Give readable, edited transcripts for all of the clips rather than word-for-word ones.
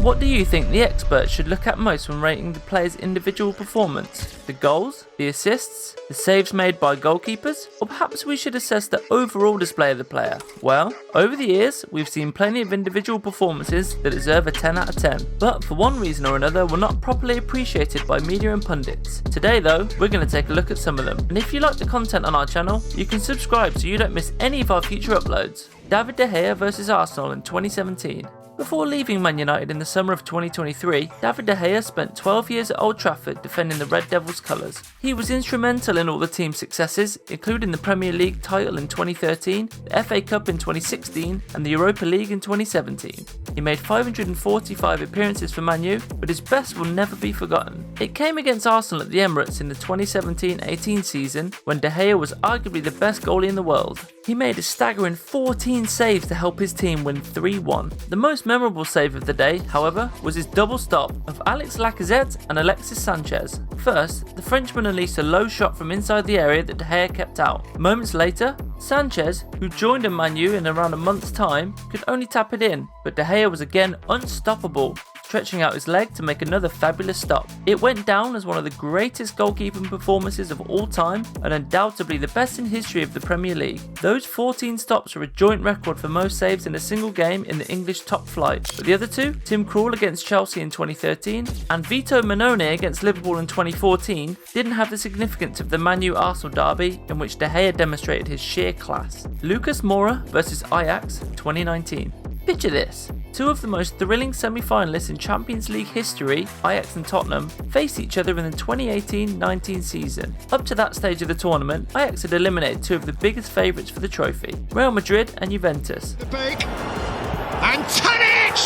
What do you think the experts should look at most when rating the player's individual performance? The goals, the assists, the saves made by goalkeepers, or perhaps we should assess the overall display of the player? Well, over the years, we've seen plenty of individual performances that deserve a 10 out of 10, but for one reason or another were not properly appreciated by media and pundits. Today though, we're going to take a look at some of them, and if you like the content on our channel, you can subscribe so you don't miss any of our future uploads. David De Gea versus Arsenal in 2017. Before leaving Man United in the summer of 2023, David De Gea spent 12 years at Old Trafford defending the Red Devils colours. He was instrumental in all the team's successes, including the Premier League title in 2013, the FA Cup in 2016 and the Europa League in 2017. He made 545 appearances for Man U, but his best will never be forgotten. It came against Arsenal at the Emirates in the 2017-18 season when De Gea was arguably the best goalie in the world. He made a staggering 14 saves to help his team win 3-1. The most memorable save of the day, however, was his double stop of Alex Lacazette and Alexis Sanchez. First, the Frenchman unleashed a low shot from inside the area that De Gea kept out. Moments later, Sanchez, who joined Man U in around a month's time, could only tap it in, but De Gea was again unstoppable, stretching out his leg to make another fabulous stop. It went down as one of the greatest goalkeeping performances of all time and undoubtedly the best in history of the Premier League. Those 14 stops are a joint record for most saves in a single game in the English top flight, but the other two, Tim Krul against Chelsea in 2013 and Vito Mannone against Liverpool in 2014, didn't have the significance of the Man U Arsenal derby in which De Gea demonstrated his sheer class. Lucas Moura versus Ajax 2019. Picture this. Two of the most thrilling semi-finalists in Champions League history, Ajax and Tottenham, faced each other in the 2018-19 season. Up to that stage of the tournament, Ajax had eliminated two of the biggest favourites for the trophy, Real Madrid and Juventus. And Tadic!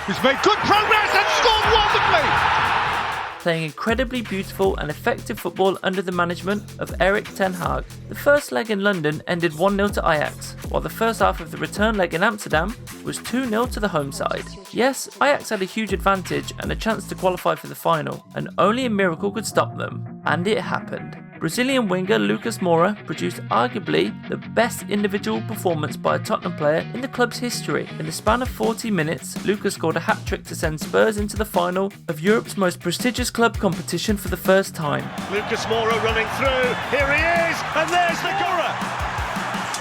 Who's made good progress and scored wonderfully! Playing incredibly beautiful and effective football under the management of Erik ten Hag. The first leg in London ended 1-0 to Ajax, while the first half of the return leg in Amsterdam was 2-0 to the home side. Yes, Ajax had a huge advantage and a chance to qualify for the final, and only a miracle could stop them. And it happened. Brazilian winger Lucas Moura produced arguably the best individual performance by a Tottenham player in the club's history. In the span of 40 minutes, Lucas scored a hat-trick to send Spurs into the final of Europe's most prestigious club competition for the first time. Lucas Moura running through, here he is, and there's the Moura!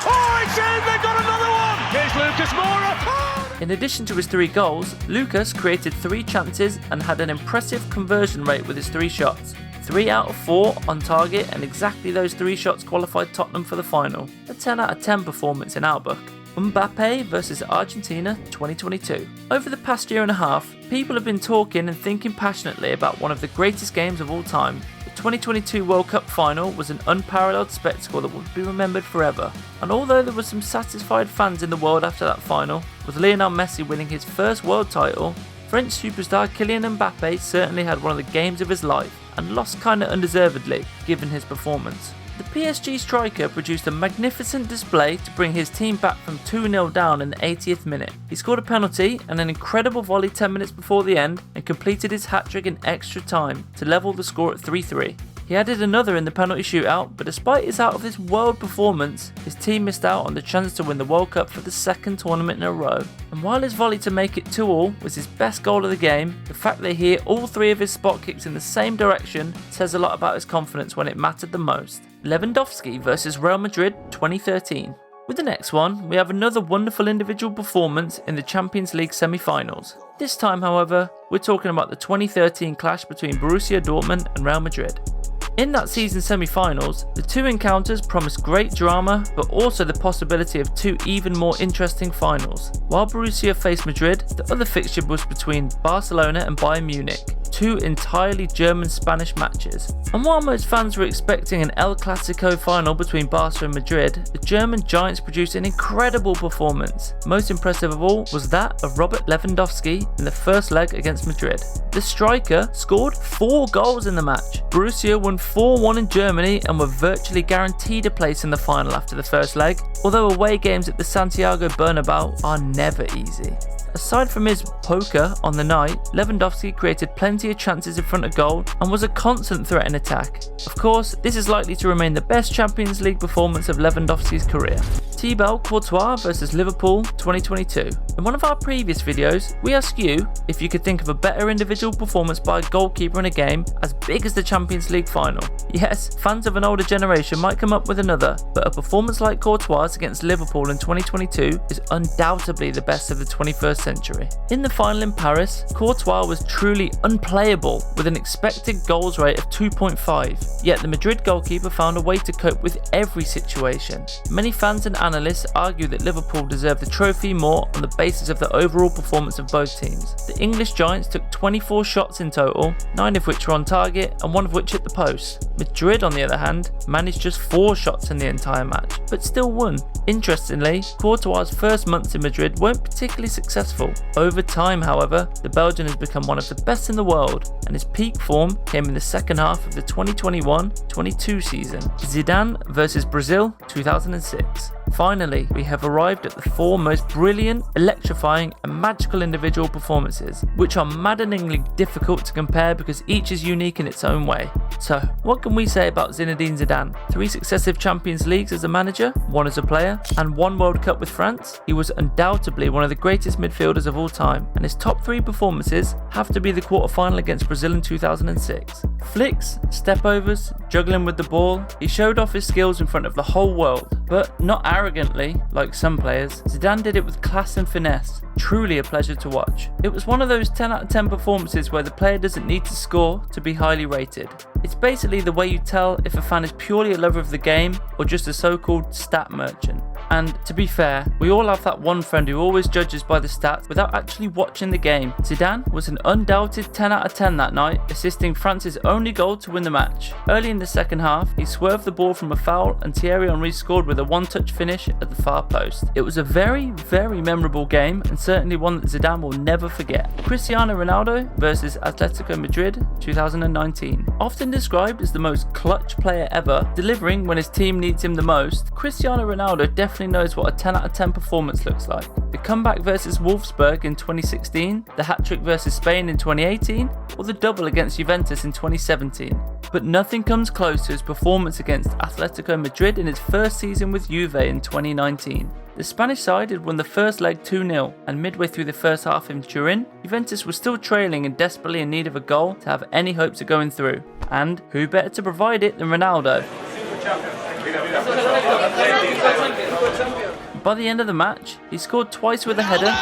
Oh, it's in, they've got another one! Here's Lucas Moura! Oh! In addition to his 3 goals, Lucas created 3 chances and had an impressive conversion rate with his 3 shots. 3 out of 4 on target, and exactly those 3 shots qualified Tottenham for the final. A 10 out of 10 performance in our book. Mbappe versus Argentina 2022. Over the past year and a half, people have been talking and thinking passionately about one of the greatest games of all time. The 2022 World Cup final was an unparalleled spectacle that would be remembered forever. And although there were some satisfied fans in the world after that final, with Lionel Messi winning his first world title, French superstar Kylian Mbappe certainly had one of the games of his life, and lost kinda undeservedly, given his performance. The PSG striker produced a magnificent display to bring his team back from 2-0 down in the 80th minute. He scored a penalty and an incredible volley 10 minutes before the end and completed his hat-trick in extra time to level the score at 3-3. He added another in the penalty shootout, but despite his out-of-this-world performance, his team missed out on the chance to win the World Cup for the second tournament in a row. And while his volley to make it 2-2 was his best goal of the game, the fact that he hit all 3 of his spot kicks in the same direction says a lot about his confidence when it mattered the most. Lewandowski versus Real Madrid 2013. With the next one, we have another wonderful individual performance in the Champions League semi-finals. This time, however, we're talking about the 2013 clash between Borussia Dortmund and Real Madrid. In that season's semi-finals, the 2 encounters promised great drama, but also the possibility of 2 even more interesting finals. While Borussia faced Madrid, the other fixture was between Barcelona and Bayern Munich, 2 entirely German-Spanish matches. And while most fans were expecting an El Clasico final between Barca and Madrid, the German giants produced an incredible performance. Most impressive of all was that of Robert Lewandowski in the first leg against Madrid. The striker scored 4 goals in the match. Borussia won 4-1 in Germany and were virtually guaranteed a place in the final after the first leg, although away games at the Santiago Bernabeu are never easy. Aside from his poker on the night, Lewandowski created plenty of chances in front of goal and was a constant threat in attack. Of course, this is likely to remain the best Champions League performance of Lewandowski's career. Thibaut Courtois vs Liverpool 2022. In one of our previous videos, we asked you if you could think of a better individual performance by a goalkeeper in a game as big as the Champions League final. Yes, fans of an older generation might come up with another, but a performance like Courtois against Liverpool in 2022 is undoubtedly the best of the 21st century. In the final in Paris, Courtois was truly unplayable with an expected goals rate of 2.5, yet the Madrid goalkeeper found a way to cope with every situation. Many fans and analysts argue that Liverpool deserve the trophy more on the basis of the overall performance of both teams. The English Giants took 24 shots in total, 9 of which were on target and 1 of which hit the post. Madrid, on the other hand, managed just 4 shots in the entire match, but still won. Interestingly, Courtois' first months in Madrid weren't particularly successful. Over time, however, the Belgian has become one of the best in the world, and his peak form came in the second half of the 2021-22 season. Zidane vs Brazil 2006. Finally, we have arrived at the 4 most brilliant, electrifying and magical individual performances, which are maddeningly difficult to compare because each is unique in its own way. So, what can we say about Zinedine Zidane? 3 successive Champions Leagues as a manager, 1 as a player, and 1 World Cup with France? He was undoubtedly one of the greatest midfielders of all time, and his top 3 performances have to be the quarter-final against Brazil in 2006. Flicks, stepovers, juggling with the ball, he showed off his skills in front of the whole world, but not arrogantly, like some players. Zidane did it with class and finesse. Truly a pleasure to watch. It was one of those 10 out of 10 performances where the player doesn't need to score to be highly rated. It's basically the way you tell if a fan is purely a lover of the game or just a so-called stat merchant. And to be fair, we all have that one friend who always judges by the stats without actually watching the game. Zidane was an undoubted 10 out of 10 that night, assisting France's only goal to win the match. Early in the second half, he swerved the ball from a foul and Thierry Henry scored with a one-touch finish at the far post. It was a very, very memorable game and certainly one that Zidane will never forget. Cristiano Ronaldo vs Atletico Madrid 2019. Often described as the most clutch player ever, delivering when his team needs him the most, Cristiano Ronaldo definitely knows what a 10 out of 10 performance looks like. The comeback versus Wolfsburg in 2016, the hat-trick versus Spain in 2018, or the double against Juventus in 2017. But nothing comes close to his performance against Atletico Madrid in his first season with Juve in 2019. The Spanish side had won the first leg 2-0, and midway through the first half in Turin, Juventus was still trailing and desperately in need of a goal to have any hopes of going through. And who better to provide it than Ronaldo? By the end of the match, he scored twice with a header,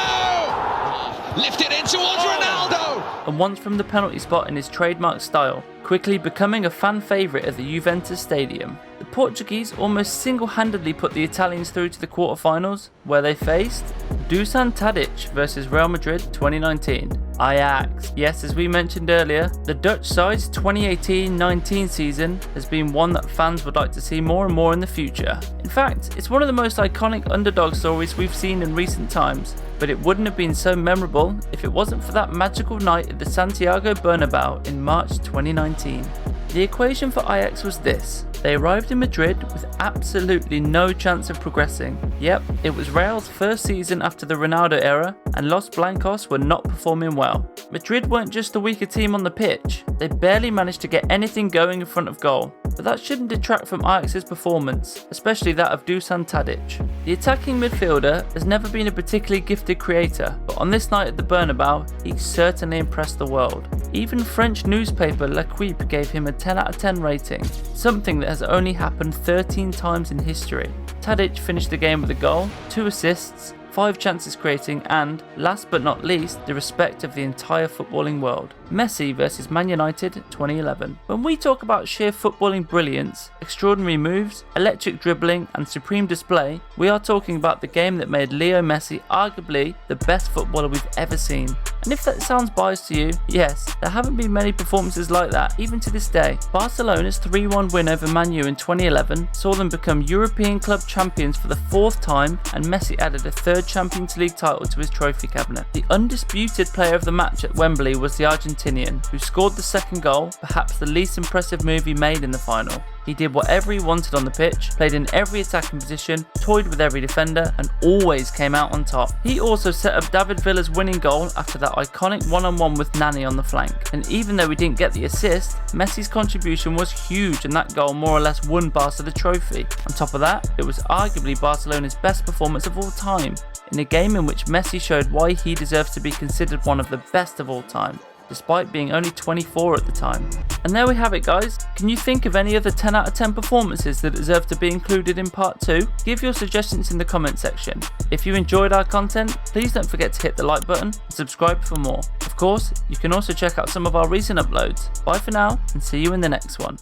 lifted in towards Ronaldo, and once from the penalty spot in his trademark style, quickly becoming a fan favourite at the Juventus stadium. The Portuguese almost single-handedly put the Italians through to the quarterfinals, where they faced Dusan Tadic vs Real Madrid 2019. Ajax. Yes, as we mentioned earlier, the Dutch side's 2018-19 season has been one that fans would like to see more and more in the future. In fact, it's one of the most iconic underdog stories we've seen in recent times, but it wouldn't have been so memorable if it wasn't for that magical night at the Santiago Bernabeu in March 2019. The equation for Ajax was this: they arrived in Madrid with absolutely no chance of progressing. Yep, it was Real's first season after the Ronaldo era, and Los Blancos were not performing well. Madrid weren't just a weaker team on the pitch, they barely managed to get anything going in front of goal. But that shouldn't detract from Ajax's performance, especially that of Dusan Tadic. The attacking midfielder has never been a particularly gifted creator, but on this night at the Bernabeu, he certainly impressed the world. Even French newspaper L'Equipe gave him a 10 out of 10 rating, something that has only happened 13 times in history. Tadic finished the game with a goal, 2 assists, 5 chances creating, and, last but not least, the respect of the entire footballing world. Messi vs Man United 2011. When we talk about sheer footballing brilliance, extraordinary moves, electric dribbling and supreme display, we are talking about the game that made Leo Messi arguably the best footballer we've ever seen. And if that sounds biased to you, yes, there haven't been many performances like that, even to this day. Barcelona's 3-1 win over Man U in 2011 saw them become European club champions for the 4th time, and Messi added a 3rd Champions League title to his trophy cabinet. The undisputed player of the match at Wembley was the Argentinian, who scored the 2nd goal, perhaps the least impressive move he made in the final. He did whatever he wanted on the pitch, played in every attacking position, toyed with every defender, and always came out on top. He also set up David Villa's winning goal after that iconic one-on-one with Nani on the flank. And even though he didn't get the assist, Messi's contribution was huge and that goal more or less won Barca the trophy. On top of that, it was arguably Barcelona's best performance of all time, in a game in which Messi showed why he deserves to be considered one of the best of all time, despite being only 24 at the time. And there we have it, guys. Can you think of any other 10 out of 10 performances that deserve to be included in part 2? Give your suggestions in the comment section. If you enjoyed our content, please don't forget to hit the like button and subscribe for more. Of course, you can also check out some of our recent uploads. Bye for now, and see you in the next one.